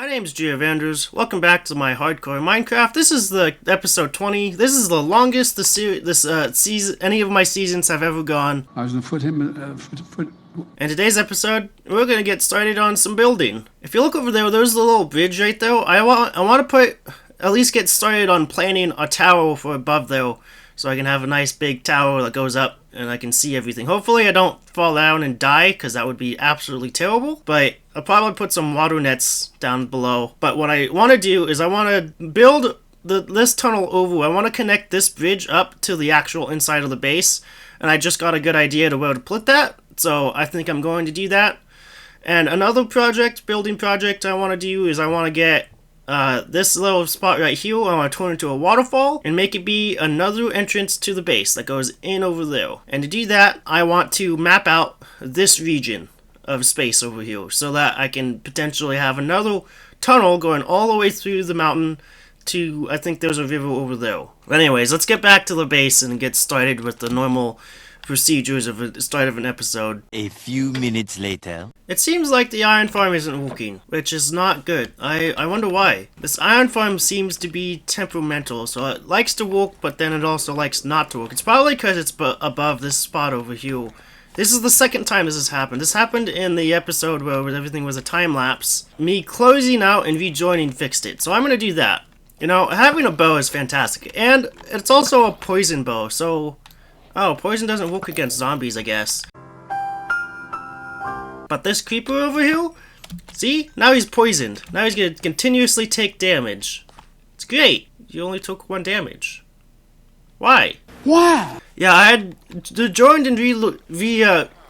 My name's Giovanders. Welcome back to my hardcore Minecraft. This is the episode 20. This is the longest season any of my seasons have ever gone. I was going to foot him. In today's episode, we're gonna get started on some building. If you look over there, there's the little bridge right there. I want to at least get started on planning a tower for above there, so I can have a nice big tower that goes up and I can see everything. Hopefully I don't fall down and die, because that would be absolutely terrible. But I'll probably put some water nets down below. But what I want to do is I want to build this tunnel over. I want to connect this bridge up to the actual inside of the base. And I just got a good idea to where to put that. So I think I'm going to do that. And another building project I want to do is I want to get this little spot right here. I want to turn it into a waterfall and make it be another entrance to the base that goes in over there. And to do that, I want to map out this region of space over here so that I can potentially have another tunnel going all the way through the mountain to, I think there's a river over there. But anyways, let's get back to the base and get started with the normal procedures of the start of an episode. A few minutes later. It seems like the iron farm isn't working, which is not good. I wonder why. This iron farm seems to be temperamental, so it likes to work, but then it also likes not to work. It's probably because it's above this spot over here. This is the second time this has happened. This happened in the episode where everything was a time lapse. Me closing out and rejoining fixed it, so I'm gonna do that. You know, having a bow is fantastic, and it's also a poison bow, so... Oh, poison doesn't work against zombies, I guess. But this creeper over here? See? Now he's poisoned. Now he's gonna continuously take damage. It's great. You only took 1 damage. Why? Why? Yeah, I had joined and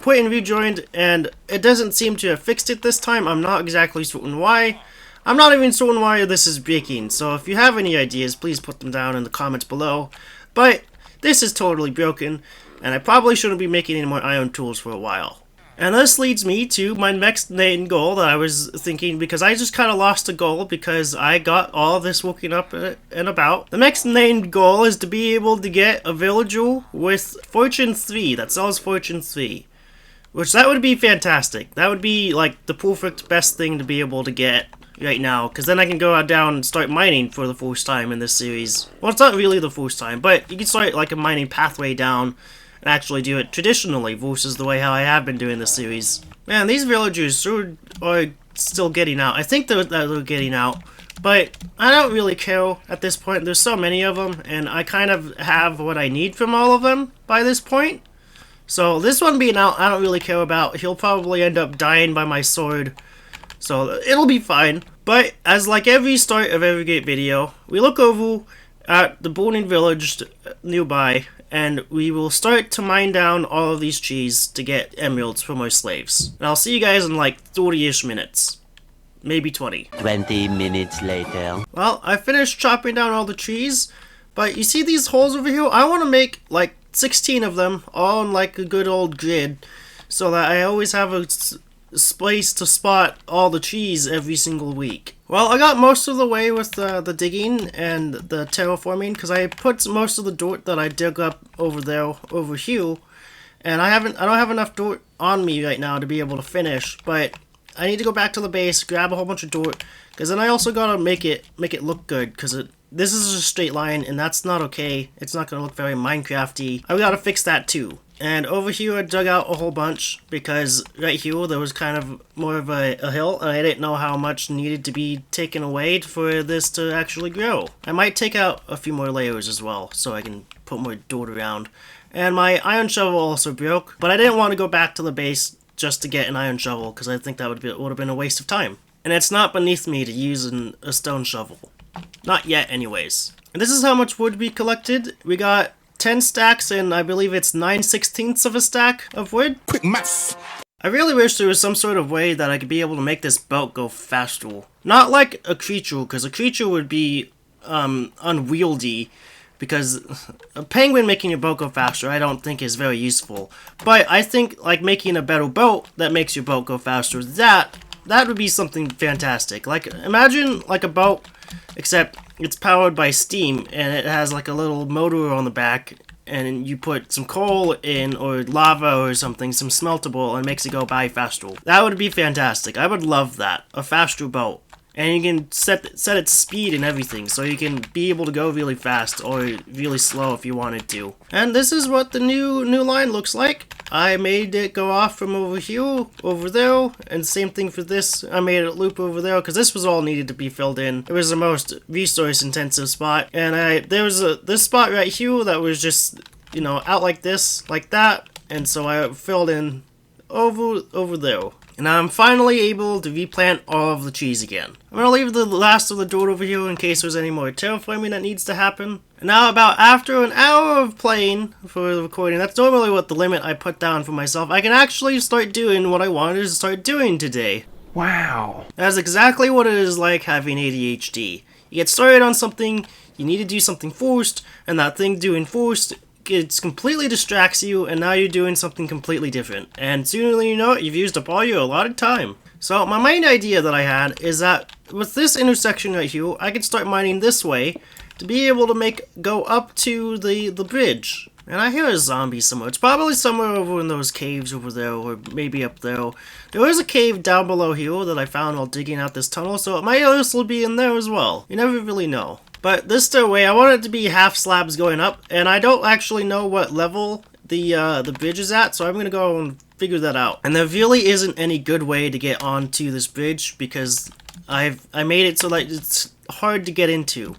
quit and rejoined, and it doesn't seem to have fixed it this time. I'm not exactly certain why. I'm not even certain why this is breaking, so if you have any ideas, please put them down in the comments below. But this is totally broken, and I probably shouldn't be making any more iron tools for a while. And this leads me to my next main goal that I was thinking, because I just kind of lost a goal because I got all this working up and about. The next main goal is to be able to get a villager with Fortune 3, that sells Fortune 3. Which, that would be fantastic. That would be, like, the perfect best thing to be able to get right now, because then I can go out down and start mining for the first time in this series. Well, it's not really the first time, but you can start like a mining pathway down and actually do it traditionally versus the way how I have been doing this series. Man, these villagers are still getting out. I think they're getting out, but I don't really care at this point. There's so many of them, and I kind of have what I need from all of them by this point. So this one being out, I don't really care about. He'll probably end up dying by my sword, so it'll be fine. But as like every start of every great video, we look over at the burning village nearby, and we will start to mine down all of these trees to get emeralds from our slaves. And I'll see you guys in like 30-ish minutes. Maybe 20. 20 minutes later. Well, I finished chopping down all the trees, but you see these holes over here? I want to make like 16 of them, all in like a good old grid, so that I always have a place to spot all the trees every single week. Well, I got most of the way with the digging and the terraforming, because I put most of the dirt that I dug up over here, and I don't have enough dirt on me right now to be able to finish, but I need to go back to the base, grab a whole bunch of dirt, because then I also gotta make it look good, because this is a straight line, and that's not okay. It's not gonna look very Minecrafty. I gotta fix that too. And over here I dug out a whole bunch, because right here there was kind of more of a hill, and I didn't know how much needed to be taken away for this to actually grow. I might take out a few more layers as well, so I can put more dirt around. And my iron shovel also broke, but I didn't want to go back to the base just to get an iron shovel, because I think that would have been a waste of time. And it's not beneath me to use a stone shovel. Not yet anyways. And this is how much wood we collected. We got 10 stacks, and I believe it's 9/16 of a stack of wood. Quick maths! I really wish there was some sort of way that I could be able to make this boat go faster. Not like a creature, because a creature would be unwieldy, because a penguin making your boat go faster I don't think is very useful. But I think like making a better boat that makes your boat go faster, that would be something fantastic. Like, imagine like a boat, except it's powered by steam, and it has like a little motor on the back, and you put some coal in, or lava or something, some smeltable, and it makes it go by faster. That would be fantastic. I would love that. A faster boat. And you can set its speed and everything, so you can be able to go really fast or really slow if you wanted to. And this is what the new line looks like. I made it go off from over here, over there, and same thing for this. I made it loop over there because this was all needed to be filled in. It was the most resource intensive spot, and there was this spot right here that was just, you know, out like this, like that, and so I filled in over there. And I'm finally able to replant all of the trees again. I'm gonna leave the last of the dirt over here in case there's any more terraforming that needs to happen. And now after an hour of playing for the recording, that's normally what the limit I put down for myself, I can actually start doing what I wanted to start doing today. Wow. That's exactly what it is like having ADHD. You get started on something, you need to do something first, and that thing doing first, it completely distracts you, and now you're doing something completely different. And sooner than you know it, you've used up all your allotted time. So my main idea that I had is that with this intersection right here, I could start mining this way to be able to go up to the bridge. And I hear a zombie somewhere. It's probably somewhere over in those caves over there, or maybe up there. There is a cave down below here that I found while digging out this tunnel, so it might also be in there as well. You never really know. But this stairway, I want it to be half slabs going up, and I don't actually know what level the bridge is at, so I'm gonna go and figure that out. And there really isn't any good way to get onto this bridge because I made it so that it's hard to get into.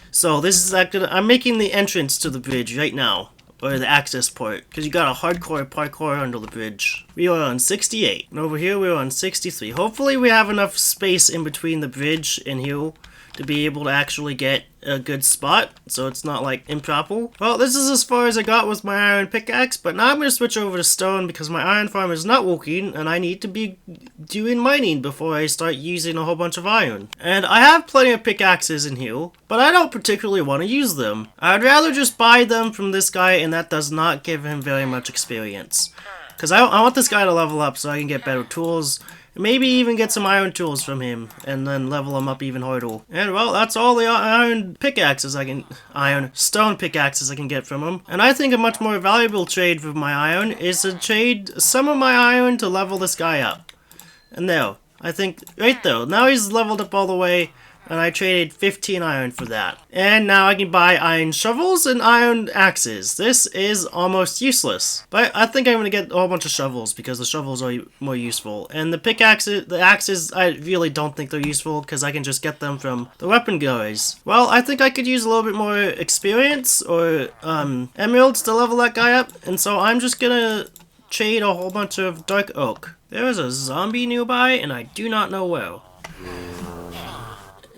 So this is I'm making the entrance to the bridge right now, or the access port, because you got a hardcore parkour under the bridge. We are on 68, and over here we're on 63. Hopefully we have enough space in between the bridge and here to be able to actually get a good spot, so it's not like improper. Well, this is as far as I got with my iron pickaxe, but now I'm going to switch over to stone because my iron farm is not working and I need to be doing mining before I start using a whole bunch of iron. And I have plenty of pickaxes in here, but I don't particularly want to use them. I'd rather just buy them from this guy, and that does not give him very much experience. Because I want this guy to level up so I can get better tools, maybe even get some iron tools from him, and then level him up even harder. And well, that's all the stone pickaxes I can get from him. And I think a much more valuable trade for my iron is to trade some of my iron to level this guy up. And there, I think, right there, now he's leveled up all the way, and I traded 15 iron for that. And now I can buy iron shovels and iron axes. This is almost useless, but I think I'm going to get a whole bunch of shovels because the shovels are more useful. And the axes, I really don't think they're useful because I can just get them from the weapon guys. Well, I think I could use a little bit more experience or emeralds to level that guy up, and so I'm just going to trade a whole bunch of dark oak. There is a zombie nearby, and I do not know where.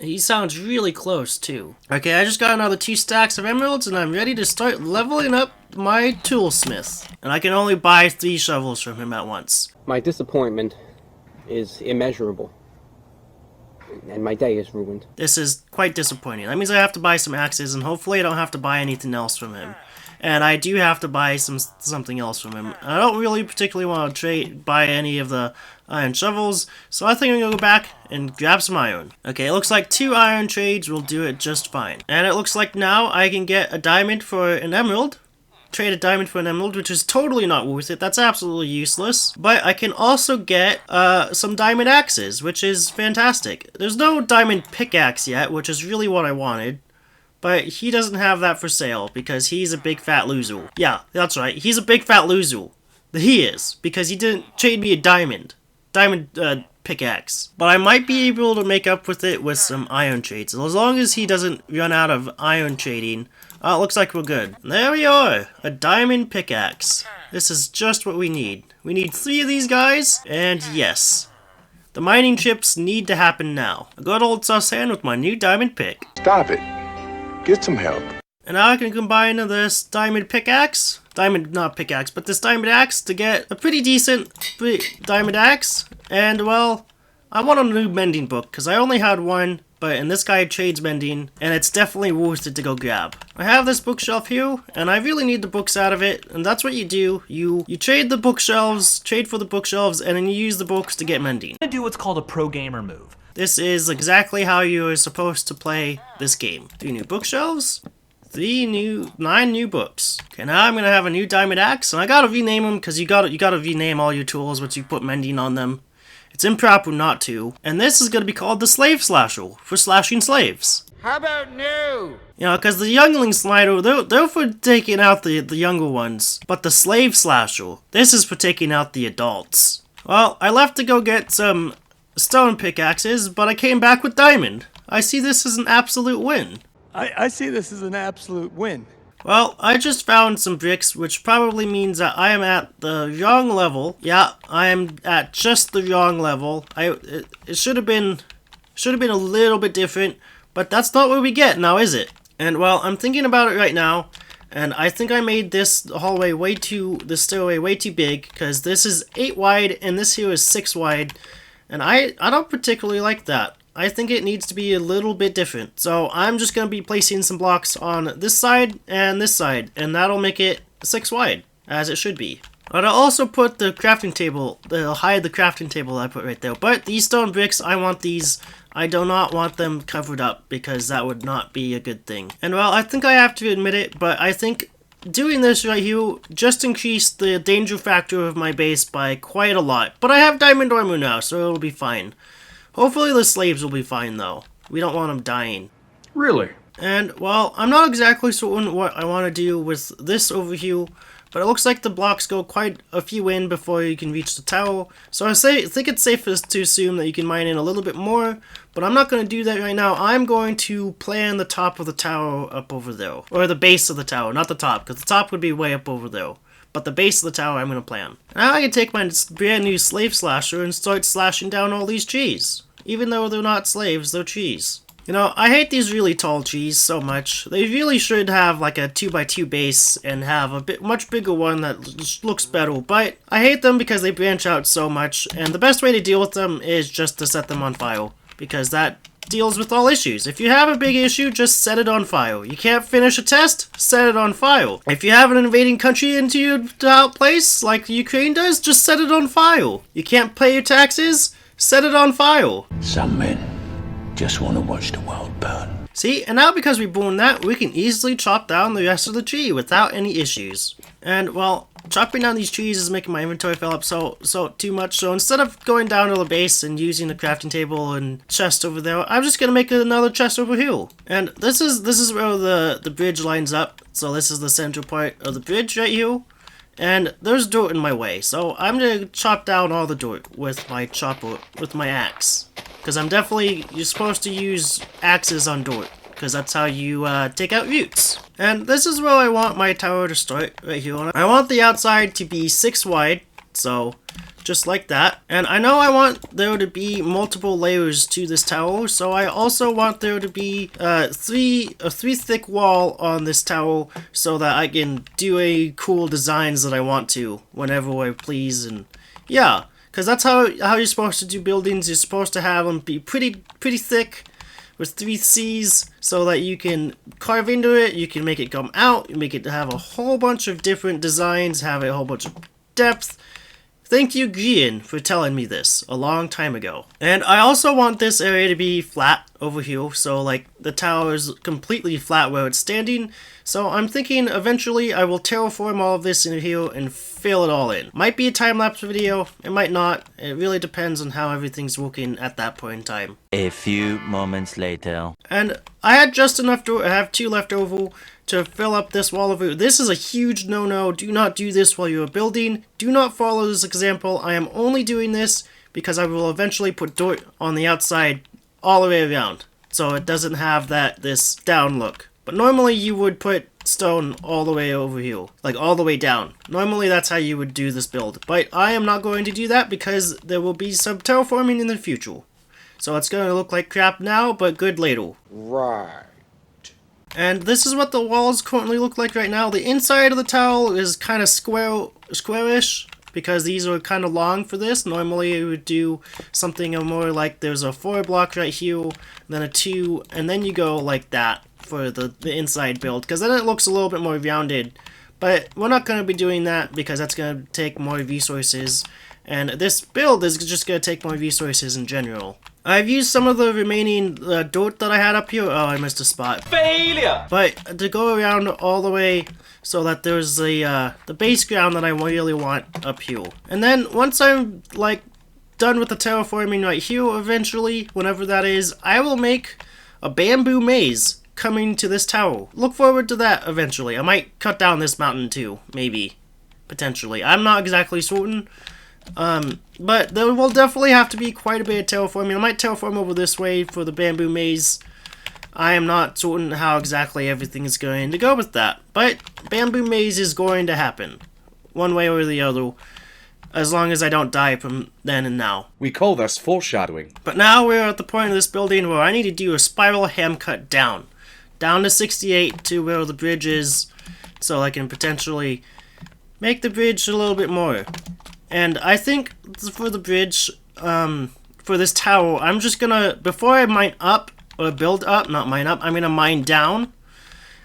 He sounds really close, too. Okay, I just got another 2 stacks of emeralds, and I'm ready to start leveling up my toolsmith. And I can only buy 3 shovels from him at once. My disappointment is immeasurable. And my day is ruined. This is quite disappointing. That means I have to buy some axes, and hopefully I don't have to buy anything else from him. And I do have to buy something else from him. I don't really particularly want to buy any of the iron shovels, so I think I'm going to go back and grab some iron. Okay, it looks like 2 iron trades will do it just fine. And it looks like now I can get a diamond for an emerald. Trade a diamond for an emerald, which is totally not worth it. That's absolutely useless. But I can also get some diamond axes, which is fantastic. There's no diamond pickaxe yet, which is really what I wanted. But he doesn't have that for sale because he's a big fat loser. Yeah, that's right. He's a big fat loser. He is, because he didn't trade me a diamond pickaxe. But I might be able to make up with it with some iron trades. As long as he doesn't run out of iron trading, it looks like we're good. And there we are, a diamond pickaxe. This is just what we need. We need 3 of these guys, and yes, the mining chips need to happen now. A good old sus hand with my new diamond pick. Stop it. Get some help. And now I can combine this diamond pickaxe, not pickaxe, but this diamond axe to get a pretty decent diamond axe. And well, I want a new mending book because I only had one, and this guy trades mending, and it's definitely worth it to go grab. I have this bookshelf here, and I really need the books out of it, and that's what you do. You trade the bookshelves, trade for the bookshelves, and then you use the books to get mending. I'm gonna do what's called a pro gamer move. This is exactly how you are supposed to play this game. 3 new bookshelves, 9 new books. Okay, now I'm gonna have a new diamond axe, and I gotta rename them because you gotta rename all your tools once you put mending on them. It's improper not to. And this is going to be called the slave slasher, for slashing slaves. How about new? You know, because the youngling slider, they're for taking out the younger ones. But the slave slasher, this is for taking out the adults. Well, I left to go get some stone pickaxes, but I came back with diamond. I see this as an absolute win. I see this as an absolute win. Well, I just found some bricks, which probably means that I am at the wrong level. Yeah, I am at just the wrong level. It should have been a little bit different, but that's not what we get now, is it? And well, I'm thinking about it right now, and I think I made this stairway way too big, because this is 8 wide and this here is 6 wide, and I don't particularly like that. I think it needs to be a little bit different. So I'm just going to be placing some blocks on this side, and that'll make it 6 wide, as it should be. But I'll also put the crafting table, I'll hide the crafting table I put right there. But these stone bricks, I do not want them covered up, because that would not be a good thing. And well, I think I have to admit it, but I think doing this right here just increased the danger factor of my base by quite a lot. But I have diamond armor now, so it'll be fine. Hopefully the slaves will be fine though. We don't want them dying. Really? And, well, I'm not exactly certain what I want to do with this over here, but it looks like the blocks go quite a few in before you can reach the tower. So I think it's safest to assume that you can mine in a little bit more, but I'm not going to do that right now. I'm going to plan the top of the tower up over there. Or the base of the tower, not the top, because the top would be way up over there. But the base of the tower I'm going to plan. Now I can take my brand new slave slasher and start slashing down all these trees. Even though they're not slaves, they're trees. You know, I hate these really tall trees so much. They really should have like a 2x2 base and have a much bigger one that just looks better. But I hate them because they branch out so much. And the best way to deal with them is just to set them on fire. Because that deals with all issues. If you have a big issue, just set it on fire. You can't finish a test? Set it on fire. If you have an invading country into your place, like Ukraine does, just set it on fire. You can't pay your taxes? Set it on fire. Some men just want to watch the world burn. See, and now because we burned that, we can easily chop down the rest of the tree without any issues. And, well, chopping down these trees is making my inventory fill up so too much, so instead of going down to the base and using the crafting table and chest over there, I'm just gonna make another chest over here. And this is where the bridge lines up, so this is the central part of the bridge right here. And there's dirt in my way, so I'm gonna chop down all the dirt with my chopper, with my axe. Because you're supposed to use axes on dirt, because that's how you take out roots. And this is where I want my tower to start, right here. I want the outside to be 6 wide, so just like that. And I know I want there to be multiple layers to this tower, so I also want there to be a 3 thick wall on this tower so that I can do any cool designs that I want to whenever I please. And yeah, because that's how you're supposed to do buildings. You're supposed to have them be pretty thick with 3 C's so that you can carve into it, you can make it come out, you make it have a whole bunch of different designs, have a whole bunch of depth. Thank you, Gian, for telling me this a long time ago. And I also want this area to be flat over here, so like the tower is completely flat where it's standing. So I'm thinking eventually I will terraform all of this in here and fill it all in. Might be a time-lapse video, it might not. It really depends on how everything's working at that point in time. A few moments later. And I had just enough dirt, I have 2 left over to fill up this wall of it. This is a huge no-no. Do not do this while you're building. Do not follow this example. I am only doing this because I will eventually put dirt on the outside all the way around, so it doesn't have this down look. But normally you would put stone all the way over here, like all the way down. Normally that's how you would do this build, but I am not going to do that because there will be some terraforming in the future. So it's going to look like crap now, but good later. Right. And this is what the walls currently look like right now. The inside of the tower is kind of squarish, because these are kind of long for this. Normally you would do something more like there's a 4 block right here, then a 2, and then you go like that for the inside build, because then it looks a little bit more rounded. But we're not going to be doing that because that's going to take more resources, and this build is just going to take more resources in general. I've used some of the remaining dirt that I had up here. Oh, I missed a spot. Failure! But to go around all the way so that there's the base ground that I really want up here. And then once I'm like done with the terraforming right here eventually, whenever that is, I will make a bamboo maze coming to this tower. Look forward to that eventually. I might cut down this mountain too, maybe. Potentially. I'm not exactly certain. But there will definitely have to be quite a bit of terraforming. I might terraform over this way for the bamboo maze. I am not certain how exactly everything is going to go with that. But bamboo maze is going to happen. One way or the other. As long as I don't die from then and now. We call this foreshadowing. But now we're at the point of this building where I need to do a spiral ham cut down. Down to 68 to where the bridge is. So I can potentially make the bridge a little bit more. And I think for the bridge, for this tower, I'm just gonna, before I mine up, or build up, not mine up, I'm gonna mine down.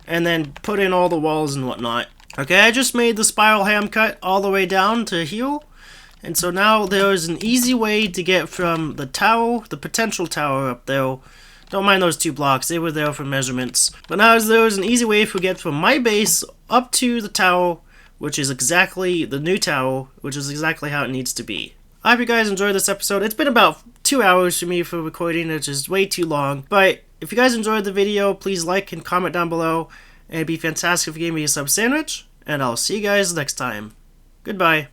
And then put in all the walls and whatnot. Okay, I just made the spiral ham cut all the way down to here. And so now there is an easy way to get from the tower, the potential tower up there. Don't mind those 2 blocks, they were there for measurements. But now there is an easy way to get from my base up to the tower, which is exactly the new tower, which is exactly how it needs to be. I hope you guys enjoyed this episode. It's been about 2 hours for me for recording, which is way too long. But if you guys enjoyed the video, please like and comment down below. And it'd be fantastic if you gave me a sub sandwich. And I'll see you guys next time. Goodbye.